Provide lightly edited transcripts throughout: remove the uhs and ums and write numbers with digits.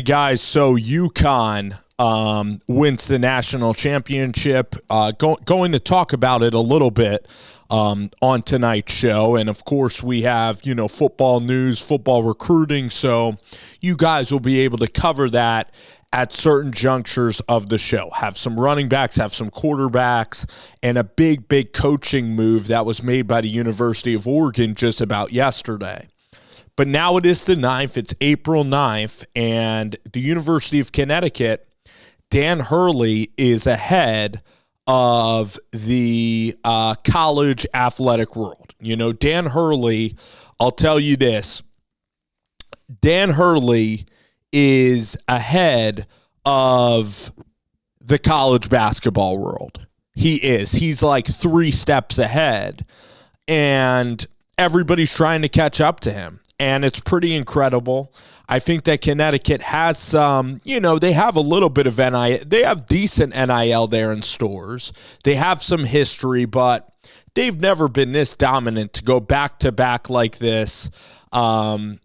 Guys, so UConn wins the national championship. Going to talk about it a little bit on tonight's show. And, of course, we have, football news, football recruiting. So you guys will be able to cover that at certain junctures of the show. Have some running backs, have some quarterbacks, and a big coaching move that was made by the University of Oregon just about yesterday. But now it is the 9th. It's April 9th, and the University of Connecticut, Dan Hurley is ahead of the college athletic world. Dan Hurley, I'll tell you this, Dan Hurley is ahead of the college basketball world. He is. He's like 3 steps ahead, and everybody's trying to catch up to him. And it's pretty incredible. I think that Connecticut has some, they have a little bit of NIL. They have decent NIL there in stores. They have some history, but they've never been this dominant to go back-to-back like this.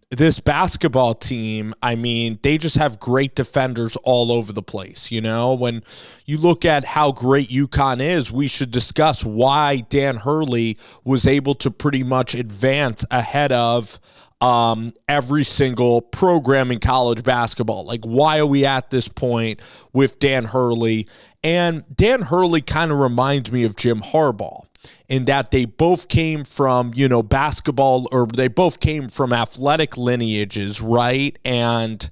This basketball team, they just have great defenders all over the place. When you look at how great UConn is, we should discuss why Dan Hurley was able to pretty much advance ahead of every single program in college basketball. Like, why are we at this point with Dan Hurley? And Dan Hurley kind of reminds me of Jim Harbaugh in that they both came from, basketball, or they both came from athletic lineages, right? And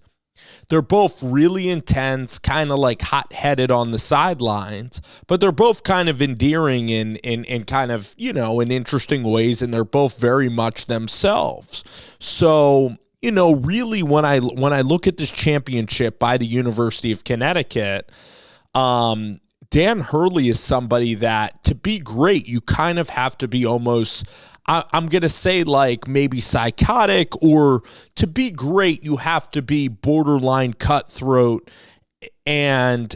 they're both really intense, kind of like hot-headed on the sidelines, but they're both kind of endearing in kind of, in interesting ways, and they're both very much themselves. So, really when I look at this championship by the University of Connecticut, Dan Hurley is somebody that, to be great, you kind of have to be almost, I'm going to say, like, maybe psychotic, or to be great, you have to be borderline cutthroat, and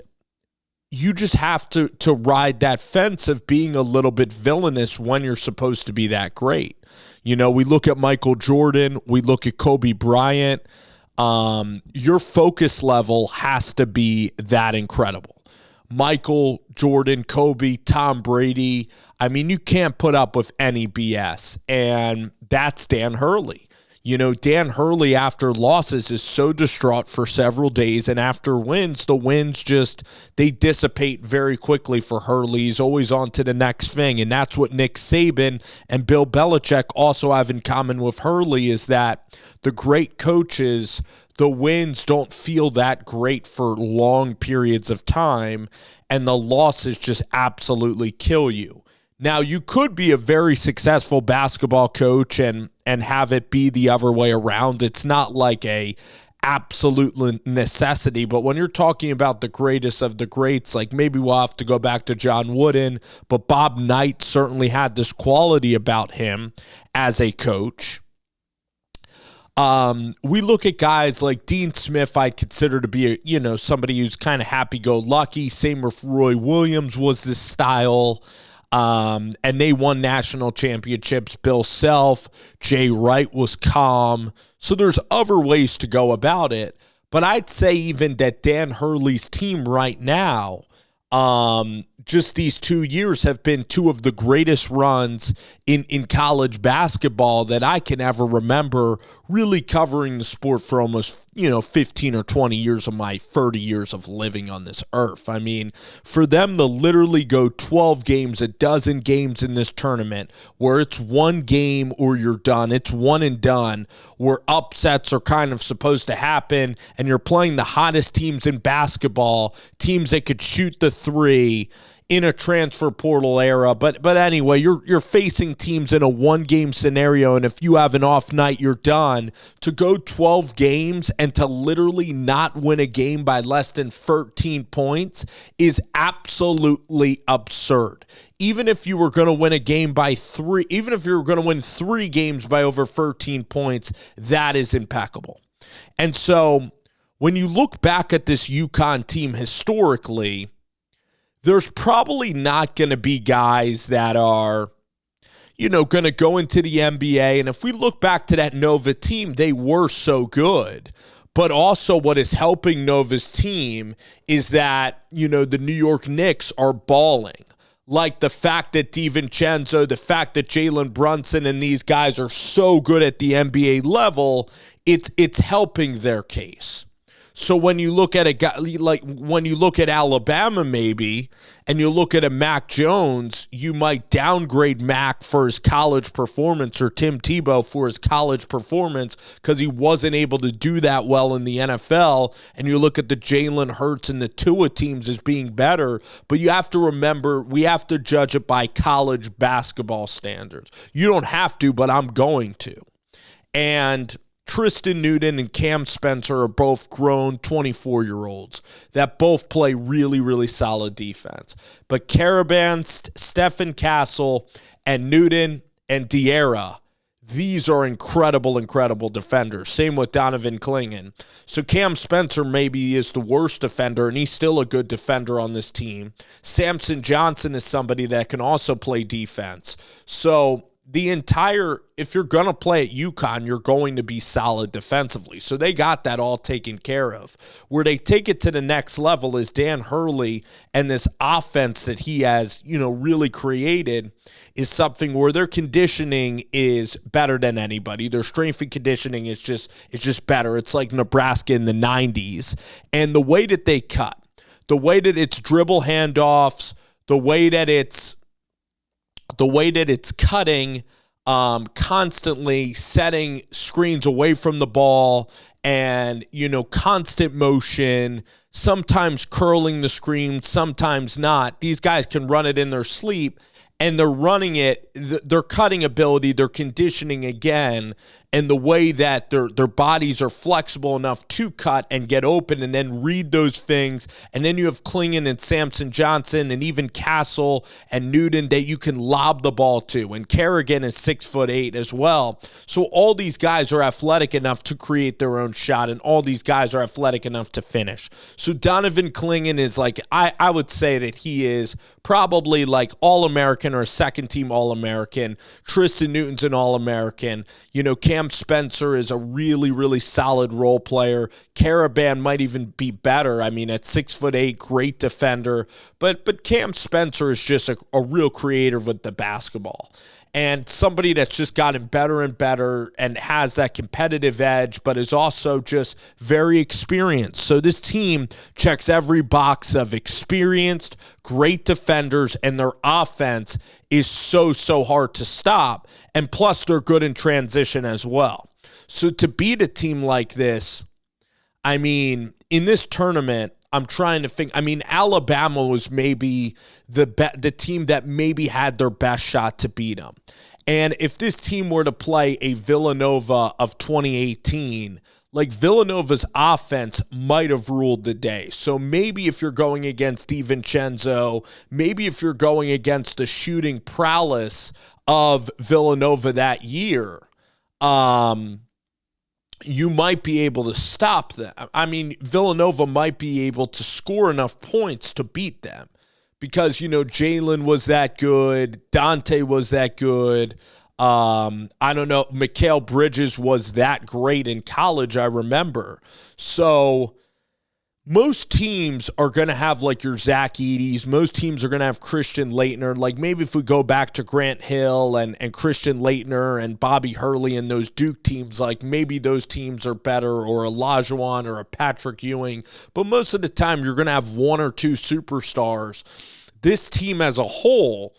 you just have to ride that fence of being a little bit villainous when you're supposed to be that great. We look at Michael Jordan, we look at Kobe Bryant. Your focus level has to be that incredible. Michael, Jordan, Kobe, Tom Brady. You can't put up with any BS. And that's Dan Hurley. Dan Hurley, after losses, is so distraught for several days. And after wins, the wins they dissipate very quickly for Hurley. He's always on to the next thing. And that's what Nick Saban and Bill Belichick also have in common with Hurley, is that the great coaches, the wins don't feel that great for long periods of time, and the losses just absolutely kill you. Now, you could be a very successful basketball coach and have it be the other way around. It's not like a absolute necessity, but when you're talking about the greatest of the greats, like, maybe we'll have to go back to John Wooden, but Bob Knight certainly had this quality about him as a coach. We look at guys like Dean Smith, I'd consider to be somebody who's kind of happy-go-lucky. Same with Roy Williams was this style. And they won national championships. Bill Self, Jay Wright was calm. So there's other ways to go about it. But I'd say even that Dan Hurley's team right now, just these 2 years have been 2 of the greatest runs in college basketball that I can ever remember, really covering the sport for almost, 15 or 20 years of my 30 years of living on this earth. For them to literally go 12 games, a dozen games in this tournament, where it's one game or you're done, it's one and done, where upsets are kind of supposed to happen, and you're playing the hottest teams in basketball, teams that could shoot the three, in a transfer portal era. But anyway, you're facing teams in a one-game scenario, and if you have an off night, you're done. To go 12 games and to literally not win a game by less than 13 points is absolutely absurd. Even if you were going to win a game by 3, even if you were going to win 3 games by over 13 points, that is impeccable. And so when you look back at this UConn team historically, there's probably not going to be guys that are, going to go into the NBA. And if we look back to that Nova team, they were so good. But also what is helping Nova's team is that, the New York Knicks are balling. Like the fact that DiVincenzo, the fact that Jalen Brunson and these guys are so good at the NBA level, it's helping their case. So when you look at a guy like when you look at Alabama maybe, and you look at a Mac Jones, you might downgrade Mac for his college performance or Tim Tebow for his college performance because he wasn't able to do that well in the NFL. And you look at the Jalen Hurts and the Tua teams as being better, but you have to remember we have to judge it by college basketball standards. You don't have to, but I'm going to. And Tristan Newton and Cam Spencer are both grown 24-year-olds that both play really, really solid defense. But Karaban, Stephen Castle, and Newton and Diarra, these are incredible, incredible defenders. Same with Donovan Clingan. So Cam Spencer maybe is the worst defender, and he's still a good defender on this team. Samson Johnson is somebody that can also play defense. So if you're going to play at UConn, you're going to be solid defensively. So they got that all taken care of. Where they take it to the next level is Dan Hurley, and this offense that he has, really created is something where their conditioning is better than anybody. Their strength and conditioning is just better. It's like Nebraska in the 90s. And the way that they cut, the way that it's dribble handoffs, the way that it's cutting, constantly setting screens away from the ball and, constant motion, sometimes curling the screen, sometimes not. These guys can run it in their sleep, and they're running it, their cutting ability, their conditioning again, and the way that their bodies are flexible enough to cut and get open and then read those things. And then you have Clingan and Samson Johnson and even Castle and Newton that you can lob the ball to. And Kerrigan is 6'8" as well. So all these guys are athletic enough to create their own shot, and all these guys are athletic enough to finish. So Donovan Clingan is I would say that he is probably like All-American or a second-team All-American. Tristan Newton's an All-American. Cam Spencer is a really, really solid role player. Karaban might even be better. At 6'8", great defender. But Cam Spencer is just a real creator with the basketball. And somebody that's just gotten better and better and has that competitive edge, but is also just very experienced. So this team checks every box of experienced, great defenders, and their offense is so hard to stop. And plus, they're good in transition as well. So to beat a team like this, in this tournament, I'm trying to think. Alabama was maybe the team that maybe had their best shot to beat them. And if this team were to play a Villanova of 2018, Villanova's offense might have ruled the day. So maybe if you're going against DiVincenzo, maybe if you're going against the shooting prowess of Villanova that year, you might be able to stop them. Villanova might be able to score enough points to beat them because, Jalen was that good. Dante was that good. Mikal Bridges was that great in college, I remember. So most teams are going to have your Zach Edey's. Most teams are going to have Christian Laettner. Maybe if we go back to Grant Hill and Christian Laettner and Bobby Hurley and those Duke teams, maybe those teams are better, or a Olajuwon or a Patrick Ewing. But most of the time, you're going to have one or two superstars. This team as a whole,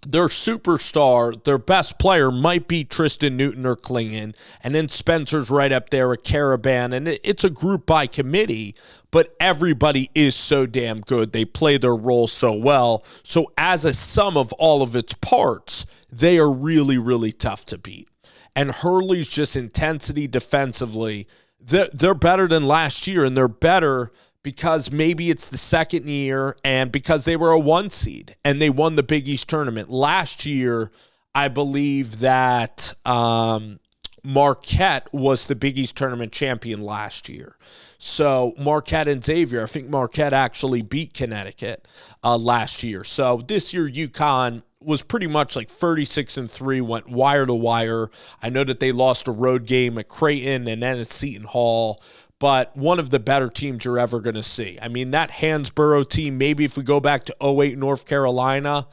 their superstar, their best player might be Tristan Newton or Clingan, and then Spencer's right up there with Karaban, and it's a group by committee, but everybody is so damn good. They play their role so well. So as a sum of all of its parts, they are really, really tough to beat. And Hurley's just intensity defensively, they're better than last year, and they're better because maybe it's the second year and because they were a 1 seed and they won the Big East tournament. Last year, I believe that Marquette was the Big East tournament champion last year. So Marquette and Xavier, I think Marquette actually beat Connecticut last year. So this year, UConn was pretty much like 36-3, went wire to wire. I know that they lost a road game at Creighton and then at Seton Hall, but one of the better teams you're ever going to see. I mean, that Hansborough team, maybe if we go back to '08 North Carolina,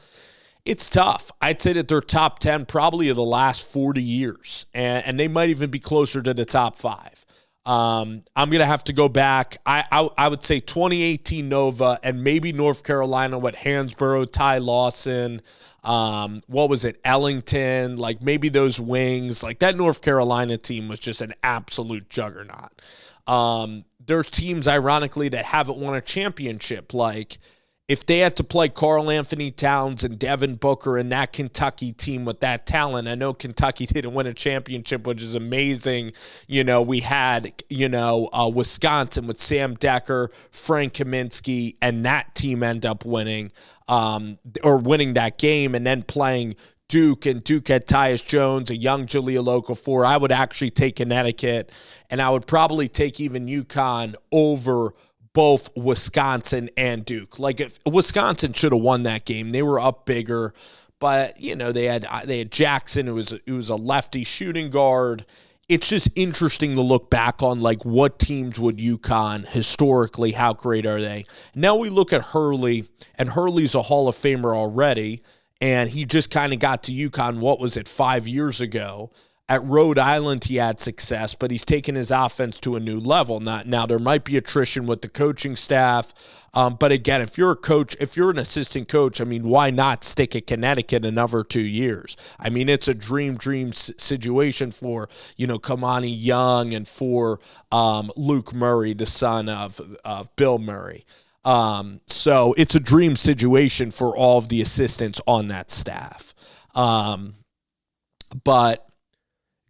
it's tough. I'd say that they're top 10 probably of the last 40 years, and they might even be closer to the top 5. I'm going to have to go back. I would say 2018 Nova and maybe North Carolina with Hansborough, Ty Lawson, what was it, Ellington, like maybe those wings. Like that North Carolina team was just an absolute juggernaut. There's teams, ironically, that haven't won a championship. Like if they had to play Karl Anthony Towns and Devin Booker and that Kentucky team with that talent, I know Kentucky didn't win a championship, which is amazing. You know, we had, Wisconsin with Sam Decker, Frank Kaminsky, and that team end up winning that game and then playing Duke, and Duke had Tyus Jones, a young Jahlil Okafor. I would actually take Connecticut, and I would probably take even UConn over both Wisconsin and Duke. Like if Wisconsin should have won that game. They were up bigger, but they had Jackson, who was a lefty shooting guard. It's just interesting to look back on like what teams would UConn historically, how great are they? Now we look at Hurley, and Hurley's a Hall of Famer already. And he just kind of got to UConn, 5 years ago? At Rhode Island, he had success, but he's taken his offense to a new level. Now, there might be attrition with the coaching staff. But again, if you're a coach, if you're an assistant coach, I mean, why not stick at Connecticut another 2 years? I mean, it's a dream situation for, Kamani Young and for Luke Murray, the son of Bill Murray. So it's a dream situation for all of the assistants on that staff. But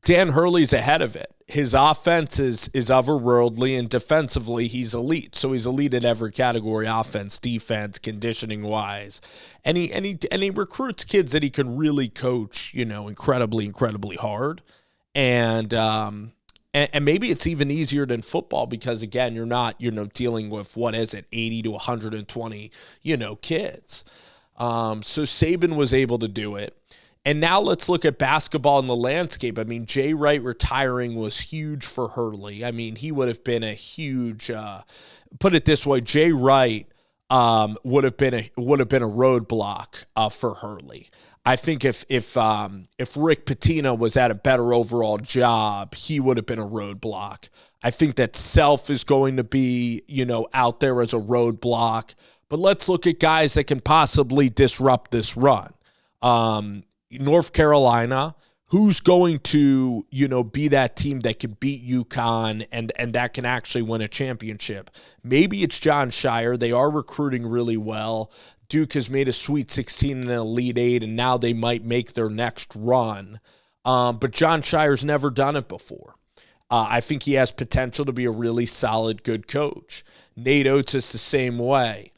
Dan Hurley's ahead of it. His offense is otherworldly, and defensively he's elite. So he's elite at every category: offense, defense, conditioning wise. And he recruits kids that he can really coach, incredibly, incredibly hard. And maybe it's even easier than football because, again, you're not, dealing with, 80 to 120, kids. So Saban was able to do it. And now let's look at basketball in the landscape. I mean, Jay Wright retiring was huge for Hurley. I mean, he would have been a huge, put it this way, Jay Wright would have been a roadblock for Hurley. I think if Rick Pitino was at a better overall job, he would have been a roadblock. I think that Self is going to be, out there as a roadblock. But let's look at guys that can possibly disrupt this run. North Carolina, who's going to, be that team that can beat UConn and that can actually win a championship? Maybe it's John Shire. They are recruiting really well. Duke has made a Sweet 16 and an Elite 8, and now they might make their next run. But John Shire's never done it before. I think he has potential to be a really solid, good coach. Nate Oates is the same way.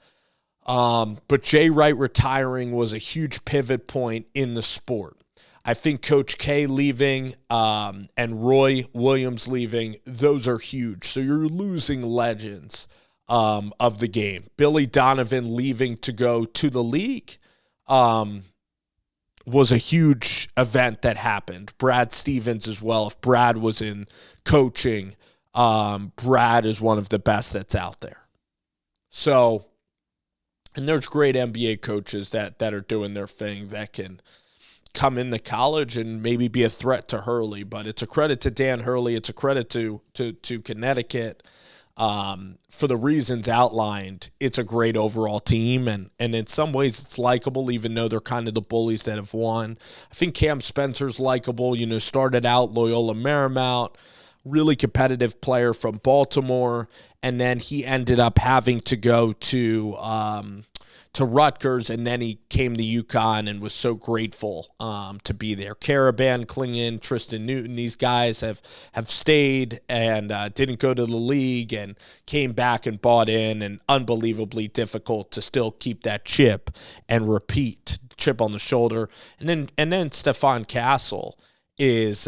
But Jay Wright retiring was a huge pivot point in the sport. I think Coach K leaving and Roy Williams leaving, those are huge. So you're losing legends of the game. Billy Donovan leaving to go to the league was a huge event that happened. Brad Stevens as well. If Brad was in coaching, Brad is one of the best that's out there. So, and there's great NBA coaches that are doing their thing that can come into college and maybe be a threat to Hurley. But it's a credit to Dan Hurley. It's a credit to Connecticut. For the reasons outlined, it's a great overall team, and in some ways it's likable, even though they're kind of the bullies that have won. I think Cam Spencer's likable, started out Loyola Marymount, really competitive player from Baltimore, and then he ended up having to go to Rutgers, and then he came to UConn and was so grateful to be there. Caravan, Klingon, Tristan Newton, these guys have stayed and didn't go to the league and came back and bought in, and unbelievably difficult to still keep that chip and repeat, chip on the shoulder. And then Stefan Castle is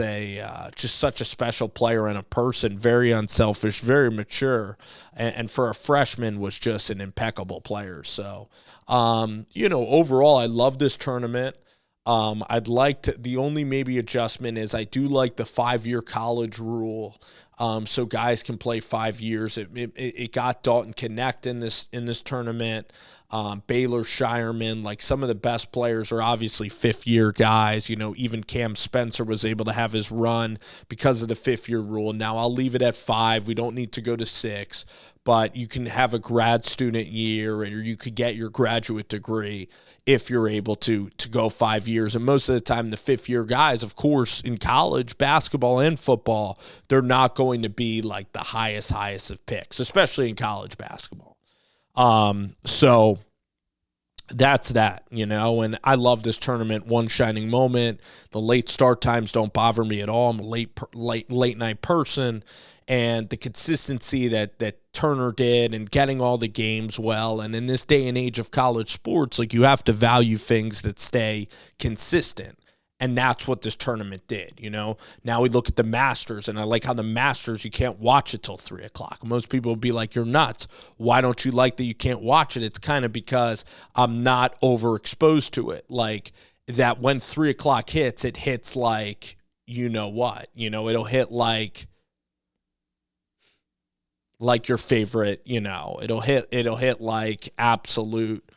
just such a special player and a person, very unselfish, very mature, and for a freshman was just an impeccable player. So, overall, I love this tournament. I'd like to, the only maybe adjustment is I do like the 5-year college rule. So guys can play 5 years. It got Dalton Connect in this tournament. Baylor Shireman, like some of the best players are obviously 5th-year guys. Even Cam Spencer was able to have his run because of the 5th-year rule. Now I'll leave it at 5. We don't need to go to 6, but you can have a grad student year, or you could get your graduate degree if you're able to go 5 years. And most of the time, the 5th-year guys, of course, in college basketball and football, they're not going to be like the highest of picks, especially in college basketball. So that's that, and I love this tournament. One shining moment. The late start times don't bother me at all. I'm a late night person, and the consistency that Turner did and getting all the games well. And in this day and age of college sports, like, you have to value things that stay consistent. And that's what this tournament did, Now we look at the Masters, and I like how the Masters, you can't watch it till 3 o'clock. Most people would be like, you're nuts. Why don't you like that you can't watch it? It's kind of because I'm not overexposed to it. Like, that when 3 o'clock hits, it hits like, what? It'll hit like your favorite, it'll hit like absolute,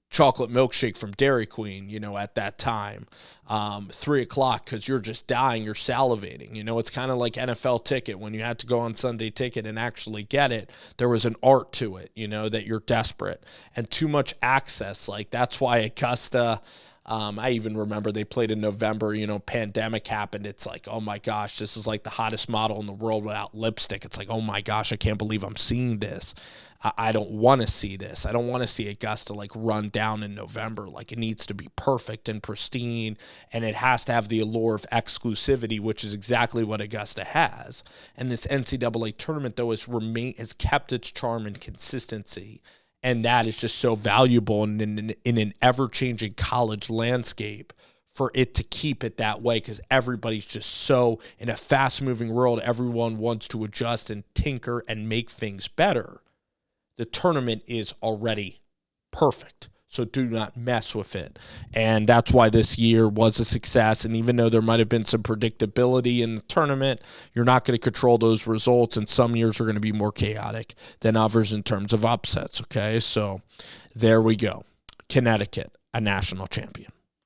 chocolate milkshake from Dairy Queen, at that time. 3 o'clock, because you're just dying, you're salivating. It's kind of like NFL Ticket. When you had to go on Sunday Ticket and actually get it, there was an art to it, that you're desperate. And too much access, like, that's why Augusta, I even remember they played in November, pandemic happened. It's like, oh my gosh, this is like the hottest model in the world without lipstick. It's like, oh my gosh, I can't believe I'm seeing this. I don't want to see this. I don't want to see Augusta like run down in November. Like, it needs to be perfect and pristine, and it has to have the allure of exclusivity, which is exactly what Augusta has. And this NCAA tournament, though, has kept its charm and consistency. And that is just so valuable in an ever-changing college landscape for it to keep it that way, because everybody's just so, in a fast-moving world, everyone wants to adjust and tinker and make things better. The tournament is already perfect, so do not mess with it. And that's why this year was a success. And even though there might have been some predictability in the tournament, you're not going to control those results, and some years are going to be more chaotic than others in terms of upsets, okay? So there we go. Connecticut, a national champion.